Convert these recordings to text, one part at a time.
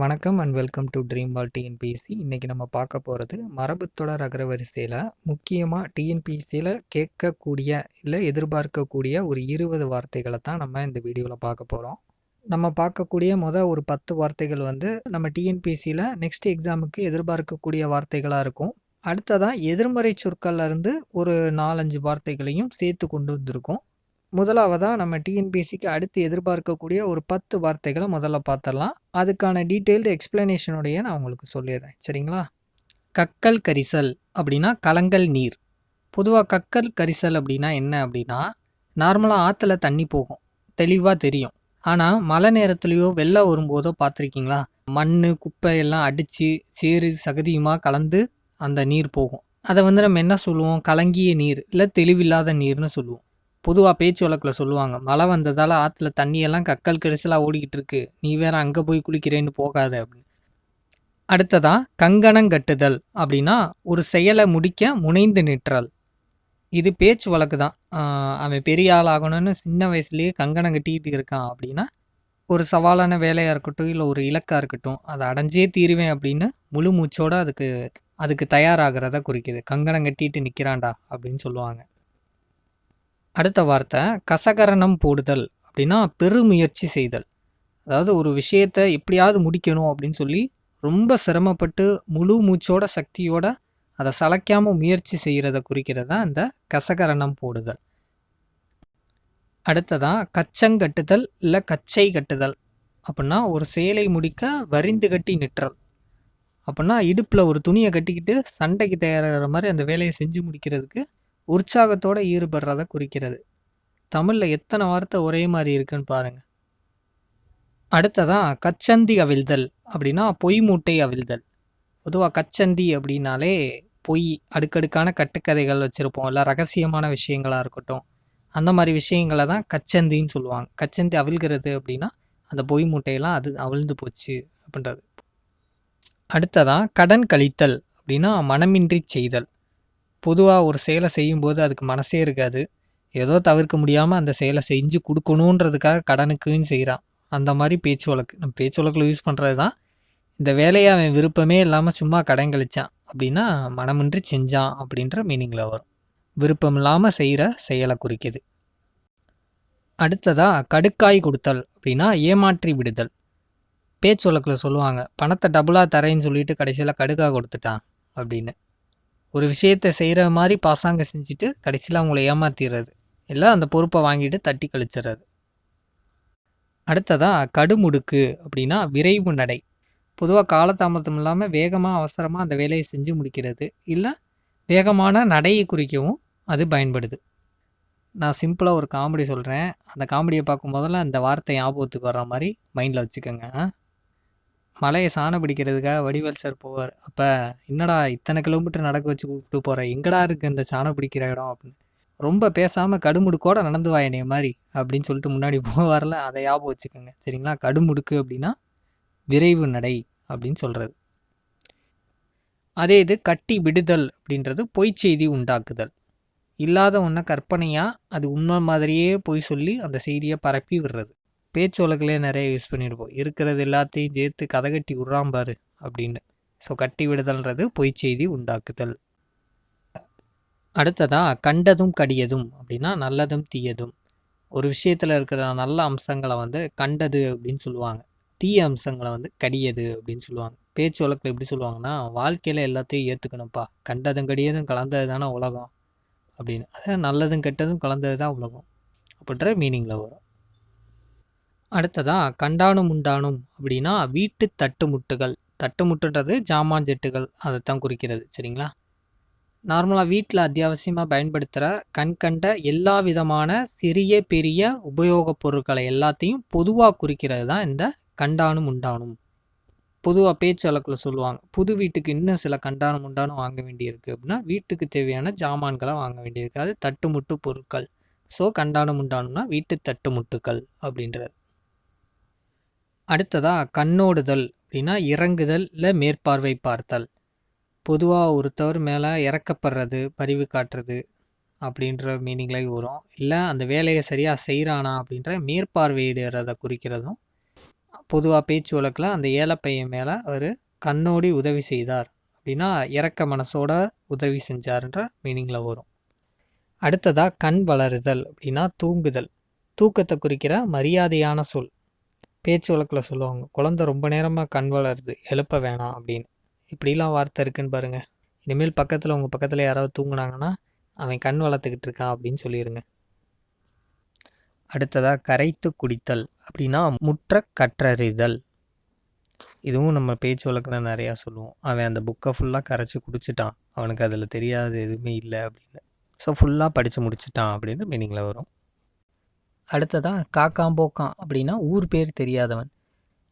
வணக்கம் and welcome to dream wall TNPSC. இன்றைக்கி நம்ம பார்க்க போகிறது மரபுத்தொடர் அகரவரிசையில் முக்கியமாக டிஎன்பிஎஸ்சியில் கேட்கக்கூடிய இல்லை எதிர்பார்க்கக்கூடிய ஒரு 20 வார்த்தைகளை தான் நம்ம இந்த வீடியோவில் பார்க்க போகிறோம். நம்ம பார்க்கக்கூடிய ஒரு 10 வார்த்தைகள் நம்ம டிஎன்பிஎஸ்சியில் நெக்ஸ்ட் எக்ஸாமுக்கு எதிர்பார்க்கக்கூடிய வார்த்தைகளாக இருக்கும். அடுத்ததான் எதிர்மறை சொற்கள்ல இருந்து ஒரு 4-5 வார்த்தைகளையும் சேர்த்து கொண்டு வந்திருக்கோம். முதலாவதாக நம்ம டிஎன்பிஎஸ்சிக்கு அடுத்து எதிர்பார்க்கக்கூடிய ஒரு 10 வார்த்தைகளை முதல்ல பார்த்துடலாம். அதுக்கான டீட்டெயில்டு எக்ஸ்பிளனேஷனுடைய நான் உங்களுக்கு சொல்லிடுறேன், சரிங்களா? கக்கல் கரிசல் அப்படின்னா கலங்கல் நீர். பொதுவாக கக்கல் கரிசல் அப்படின்னா என்ன அப்படின்னா, நார்மலாக ஆற்றுல தண்ணி போகும், தெளிவாக தெரியும். ஆனால் மழை நேரத்துலையோ வெள்ளம் வரும்போதோ பார்த்துருக்கீங்களா, மண் குப்பை எல்லாம் அடித்து சேறு சகதியுமாக கலந்து அந்த நீர் போகும். அதை நம்ம என்ன சொல்லுவோம், கலங்கிய நீர் இல்லை தெளிவில்லாத நீர்னு சொல்லுவோம். பொதுவாக பேச்சு வழக்கில் சொல்லுவாங்க, மழை வந்ததால் ஆற்றுல தண்ணியெல்லாம் கக்கல் கரிசலாக ஓடிக்கிட்டு இருக்கு, நீ வேற அங்கே போய் குளிக்கிறேன்னு போகாத அப்படின்னு. அடுத்ததான் கங்கணங்கட்டுதல் அப்படின்னா ஒரு செயலை முடிக்க முனைந்து நிற்றல். இது பேச்சு வழக்கு தான். அவன் பெரிய ஆள் ஆகணும்னு சின்ன வயசுலேயே கங்கணம் கட்டிக்கிட்டு இருக்கான் அப்படின்னா, ஒரு சவாலான வேலையாக இருக்கட்டும் இல்லை ஒரு இலக்காக இருக்கட்டும், அதை அடைஞ்சே தீருவேன் அப்படின்னு முழு மூச்சோடு அதுக்கு தயாராகிறத குறிக்குது. கங்கணம் கட்டிட்டு நிற்கிறான்டா அப்படின்னு சொல்லுவாங்க. அடுத்த வார்த்தை கசகரணம் போடுதல் அப்படின்னா பெருமுயற்சி செய்தல். அதாவது ஒரு விஷயத்தை எப்படியாவது முடிக்கணும் அப்படின்னு சொல்லி ரொம்ப சிரமப்பட்டு முழு மூச்சோட சக்தியோட அதை சளைக்காமல் முயற்சி செய்கிறத குறிக்கிறது தான் இந்த கசகரணம் போடுதல். அடுத்ததான் கச்சங்கட்டுதல் இல்லை கச்சை கட்டுதல் அப்படின்னா ஒரு செயலை முடிக்க வரிந்து கட்டி நிற்றல். அப்படின்னா இடுப்பில் ஒரு துணியை கட்டிக்கிட்டு சண்டைக்கு தயாராகிற மாதிரி அந்த வேலையை செஞ்சு முடிக்கிறதுக்கு உற்சாகத்தோடு ஈடுபடுறத குறிக்கிறது. தமிழில் எத்தனை வார்த்தை ஒரே மாதிரி இருக்குன்னு பாருங்க. அடுத்ததான் கச்சந்தி அவிழ்தல் அப்படின்னா பொய் மூட்டை அவிழ்தல். பொதுவாக கச்சந்தி அப்படின்னாலே பொய், அடுக்கடுக்கான கட்டுக்கதைகள் வச்சுருப்போம், இல்லை ரகசியமான விஷயங்களாக இருக்கட்டும், அந்த மாதிரி விஷயங்களை தான் கச்சந்தின்னு சொல்லுவாங்க. கச்சந்தி அவிழ்கிறது அப்படின்னா அந்த பொய் மூட்டையெல்லாம் அது அவிழ்ந்து போச்சு அப்படின்றது. அடுத்ததான் கடன் கழித்தல் அப்படின்னா மனமின்றி செய்தல். பொதுவாக ஒரு செயலை செய்யும்போது அதுக்கு மனசே இருக்காது, ஏதோ தவிர்க்க முடியாமல் அந்த செயலை செஞ்சு கொடுக்கணுன்றதுக்காக கடனுக்குன்னு செய்கிறான். அந்த மாதிரி பேச்சு வழக்கு நம்ம பேச்சு வழக்கில் யூஸ் பண்ணுறது தான். இந்த வேலையை அவன் விருப்பமே இல்லாமல் சும்மா கடன் கழிச்சான் அப்படின்னா மனமின்றி செஞ்சான் அப்படின்ற மீனிங்கில் வரும். விருப்பம் இல்லாமல் செய்கிற செயலை குறிக்குது. அடுத்ததாக கடுக்காய் கொடுத்தல் அப்படின்னா ஏமாற்றி விடுதல். பேச்சு வழக்கில் சொல்லுவாங்க, பணத்தை டபுளாக தரேன்னு சொல்லிட்டு கடைசியில் கடுக்காக கொடுத்துட்டான் அப்படின்னு. ஒரு விஷயத்தை செய்கிற மாதிரி பாசாங்க செஞ்சுட்டு கடைசியில் அவங்கள ஏமாத்திடுறது, இல்லை அந்த பொறுப்பை வாங்கிட்டு தட்டி கழிச்சிடுறது. அடுத்ததாக கடுமுடுக்கு அப்படின்னா விரைவு நடை. பொதுவாக காலதாமதம் இல்லாமல் வேகமாக அவசரமாக அந்த வேலையை செஞ்சு முடிக்கிறது, இல்லை வேகமான நடையை குறிக்கவும் அது பயன்படுது. நான் சிம்பிளாக ஒரு காமெடி சொல்கிறேன், அந்த காமெடியை பார்க்கும் போதெல்லாம் அந்த வார்த்தை ஞாபகத்துக்கு வர்ற மாதிரி மைண்டில் வச்சுக்கோங்க. மலையை சாணம் பிடிக்கிறதுக்காக வடிவேல் சார் போவார். அப்போ என்னடா இத்தனை கிலோமீட்டர் நடக்க வச்சு கூப்பிட்டு போகிறேன், எங்கடா இருக்குது இந்த சாணம் பிடிக்கிற இடம் அப்படின்னு. ரொம்ப பேசாமல் கடுமுடுக்கோட நடந்து வா என்னைய மாதிரி அப்படின்னு சொல்லிட்டு முன்னாடி போவார்ல, அதை ஞாபகம் வச்சுக்கோங்க, சரிங்களா? கடுமுடுக்கு அப்படின்னா விரைவு நடை அப்படின்னு சொல்கிறது. அதே இது கட்டி விடுதல் அப்படின்றது பொய் செய்தி உண்டாக்குதல். இல்லாத ஒன்றை கற்பனையாக அது உண்மை மாதிரியே பொய் சொல்லி அந்த செய்தியை பரப்பி விடுறது. பேச்சு வழக்கிலே நிறைய யூஸ் பண்ணியிருப்போம், இருக்கிறது எல்லாத்தையும் சேர்த்து கதை கட்டி விட்றாம்பாரு அப்படின்னு. ஸோ கட்டி விடுதல்ன்றது பொய் செய்தி உண்டாக்குதல். அடுத்ததாக கண்டதும் கடியதும் அப்படின்னா நல்லதும் தீயதும். ஒரு விஷயத்தில் இருக்கிற நல்ல அம்சங்களை கண்டது அப்படின்னு சொல்லுவாங்க, தீய அம்சங்களை கடியது அப்படின்னு சொல்லுவாங்க. பேச்சு வழக்கில் எப்படி சொல்லுவாங்கன்னா, வாழ்க்கையில் எல்லாத்தையும் ஏற்றுக்கணும்ப்பா, கண்டதும் கடியதும் கலந்தது தானே உலகம் அப்படின்னு. அதான் நல்லதும் கெட்டதும் கலந்தது தான் உலகம் அப்படின்ற மீனிங்கில் வரும். அடுத்ததாக கண்டானும் உண்டானும் அப்படின்னா வீட்டு தட்டுமுட்டுகள். தட்டுமுட்டுன்றது ஜாமான் ஜெட்டுகள், அதைத்தான் குறிக்கிறது, சரிங்களா? நார்மலாக வீட்டில் அத்தியாவசியமாக பயன்படுத்துகிற கண்கண்ட எல்லா விதமான சிறிய பெரிய உபயோகப் பொருட்களை எல்லாத்தையும் பொதுவாக குறிக்கிறது தான் இந்த கண்டானும் உண்டானும். பொதுவாக பேச்சு வழக்கில் சொல்லுவாங்க, புது வீட்டுக்கு இன்னும் சில கண்டானும் உண்டானும் வாங்க வேண்டியிருக்கு அப்படின்னா வீட்டுக்கு தேவையான ஜாமான்களை வாங்க வேண்டியிருக்கு, அது தட்டுமுட்டு பொருட்கள். ஸோ கண்டானும் உண்டானும்னா வீட்டு தட்டுமுட்டுகள் அப்படின்றது. அடுத்ததாக கண்ணோடுதல் அப்படின்னா இறங்குதல் இல்லை மேற்பார்வை பார்த்தல். பொதுவாக ஒருத்தவர் மேலே இறக்கப்படுறது, பரிவு காட்டுறது அப்படின்ற மீனிங்கில் வரும். இல்லை அந்த வேலையை சரியாக செய்கிறானா அப்படின்ற மேற்பார்வையிடுறதை குறிக்கிறதும் பொதுவாக பேச்சு வழக்கில் அந்த ஏலப்பையன் மேலே அவர் கண்ணோடி உதவி செய்தார் அப்படின்னா இறக்க மனசோட உதவி செஞ்சார்ன்ற மீனிங்கில் வரும். அடுத்ததாக கண் வளருதல் அப்படின்னா தூங்குதல், தூக்கத்தை குறிக்கிற மரியாதையான சொல். பேச்சு வழக்கில் சொல்லுவாங்க, குழந்தை ரொம்ப நேரமாக கண் வளருது, எழுப்ப வேணாம் அப்படின்னு. இப்படிலாம் வார்த்தை இருக்குன்னு பாருங்கள். இனிமேல் பக்கத்தில் உங்கள் பக்கத்தில் யாராவது தூங்குனாங்கன்னா அவன் கண் வளர்த்துக்கிட்டு இருக்கான் அப்படின்னு சொல்லிடுங்க. அடுத்ததாக கரைத்து குடித்தல் அப்படின்னா முற்ற கற்றறிதல். இதுவும் நம்ம பேச்சு வழக்கில் நிறையா சொல்லுவோம். அவன் அந்த புக்கை ஃபுல்லாக கரைச்சி குடிச்சிட்டான், அவனுக்கு அதில் தெரியாத எதுவுமே இல்லை அப்படின்னு. ஸோ ஃபுல்லாக படித்து முடிச்சிட்டான் அப்படின்னு மீனிங்கில் வரும். அடுத்ததாக காக்காம்போக்கான் அப்படின்னா ஊர் பேர் தெரியாதவன்.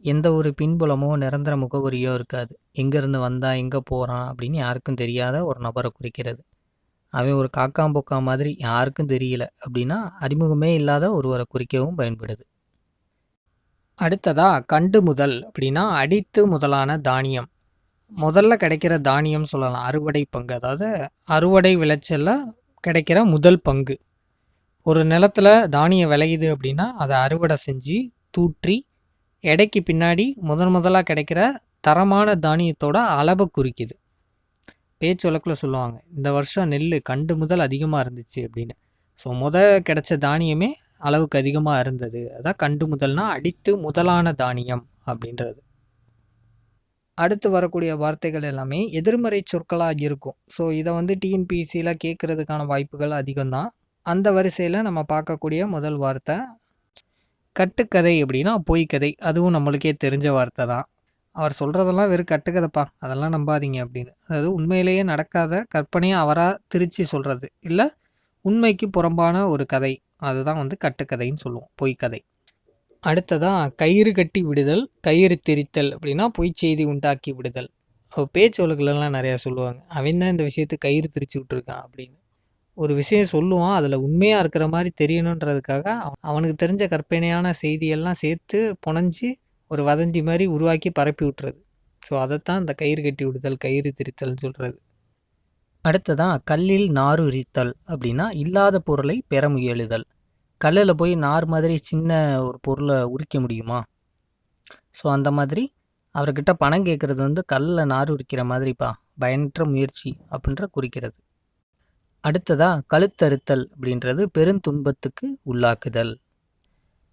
எந்த ஒரு பின்புலமோ நிரந்தர முகவரியோ இருக்காது. எங்கேருந்து வந்தான் எங்கே போகிறான் அப்படின்னு யாருக்கும் தெரியாத ஒரு நபரை குறிக்கிறது. அவன் ஒரு காக்காம்போக்கா மாதிரி யாருக்கும் தெரியல அப்படின்னா அறிமுகமே இல்லாத ஒருவரை குறிக்கவும் பயன்படுது. அடுத்ததாக கண்டு முதல் அப்படின்னா அடித்து முதலான தானியம். முதல்ல கிடைக்கிற தானியம் சொல்லலாம், அறுவடை பங்கு. அதாவது அறுவடை விளைச்சலில் கிடைக்கிற முதல் பங்கு. ஒரு நிலத்தில் தானியம் விளையுது அப்படின்னா அதை அறுவடை செஞ்சு தூற்றி எடைக்கு பின்னாடி முதலாக கிடைக்கிற தரமான தானியத்தோட அளவை குறிக்குது. பேச்சு வழக்கில் சொல்லுவாங்க, இந்த வருஷம் நெல் கண்டு முதல் அதிகமாக இருந்துச்சு அப்படின்னு. ஸோ கிடைச்ச தானியமே அளவுக்கு அதிகமாக இருந்தது. அதான் கண்டு முதல்னா அடித்து முதலான தானியம் அப்படின்றது. அடுத்து வரக்கூடிய வார்த்தைகள் எல்லாமே எதிர்மறை சொற்களாக இருக்கும். ஸோ இதை டிஎன்பிசியில் கேட்குறதுக்கான வாய்ப்புகள் அதிகம்தான். அந்த வரிசையில் நம்ம பார்க்கக்கூடிய முதல் வார்த்தை கட்டுக்கதை அப்படின்னா பொய்க்கதை. அதுவும் நம்மளுக்கே தெரிஞ்ச வார்த்தை தான். அவர் சொல்கிறதெல்லாம் வெறும் கட்டுக்கதைப்பா, அதெல்லாம் நம்பாதீங்க அப்படின்னு. அதாவது உண்மையிலேயே நடக்காத கற்பனையாக அவராக திருச்சி சொல்கிறது, இல்லை உண்மைக்கு புறம்பான ஒரு கதை, அதுதான் கட்டுக்கதைன்னு சொல்லுவோம், பொய்க்கதை. அடுத்ததாக கயிறு கட்டி விடுதல், கயிறு திரித்தல் அப்படின்னா பொய் செய்தி உண்டாக்கி விடுதல். பேச்சு வழக்குலலாம் நிறையா சொல்லுவாங்க, அவன் தான் இந்த விஷயத்துக்கு கயிறு திரிச்சு விட்ருக்கான் அப்படின்னு. ஒரு விஷயம் சொல்லுவான், அதில் உண்மையாக இருக்கிற மாதிரி தெரியணுன்றதுக்காக அவனுக்கு தெரிஞ்ச கற்பனையான செய்தியெல்லாம் சேர்த்து புனைஞ்சி ஒரு வதந்தி மாதிரி உருவாக்கி பரப்பி விட்டுறது. ஸோ அதைத்தான் இந்த கயிறு கட்டி விடுதல், கயிறு திரித்தல்னு சொல்கிறது. அடுத்ததான் கல்லில் நாறு உரித்தல் அப்படின்னா இல்லாத பொருளை பெற முயலுதல். கல்லில் போய் நார் மாதிரி சின்ன ஒரு பொருளை உரிக்க முடியுமா? ஸோ அந்த மாதிரி அவர்கிட்ட பணம் கேட்குறது கல்லில் நார் உரிக்கிற மாதிரிப்பா, பயனற்ற முயற்சி அப்படின்ற குறிக்கிறது. அடுத்ததாக கழுத்தறுத்தல் அப்படின்றது பெருந்துன்பத்துக்கு உள்ளாக்குதல்.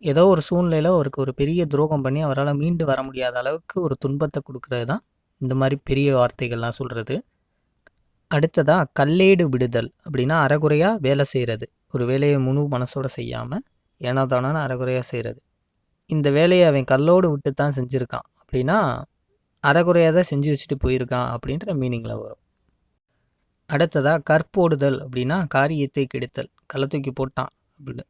ஏதோ ஒரு சூழ்நிலையில் அவருக்கு ஒரு பெரிய துரோகம் பண்ணி அவரால் மீண்டு வர முடியாத அளவுக்கு ஒரு துன்பத்தை கொடுக்கறது தான் இந்த மாதிரி பெரிய வார்த்தைகள்லாம் சொல்கிறது. அடுத்ததாக கல்லேடு விடுதல் அப்படின்னா அறகுறையாக வேலை செய்கிறது. ஒரு வேலையை முழு மனசோடு செய்யாமல் ஏனோ தானோன்னு அறகுறையாக செய்கிறது. இந்த வேலையை அவன் கல்லோடு விட்டு தான் செஞ்சுருக்கான் அப்படின்னா அறகுறையாக தான் செஞ்சு வச்சுட்டு போயிருக்கான் அப்படின்ற மீனிங்கில் வரும். அடுத்ததாக கற்போடுதல் அப்படின்னா காரியத்தை கெடுத்தல். கல்லை தூக்கி போட்டான் அப்படின்னு,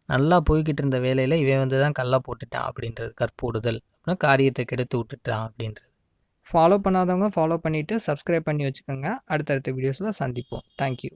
நல்லா போய்கிட்டு இருந்த வேலையில் இவன் தான் கல்லை போட்டுட்டான் அப்படின்றது கற்போடுதல். அப்படின்னா காரியத்தை கெடுத்து விட்டுட்டான் அப்படின்றது. ஃபாலோ பண்ணாதவங்க ஃபாலோ பண்ணிவிட்டு சப்ஸ்கிரைப் பண்ணி வச்சுக்கோங்க. அடுத்தடுத்த வீடியோஸில் சந்திப்போம். தேங்க்யூ.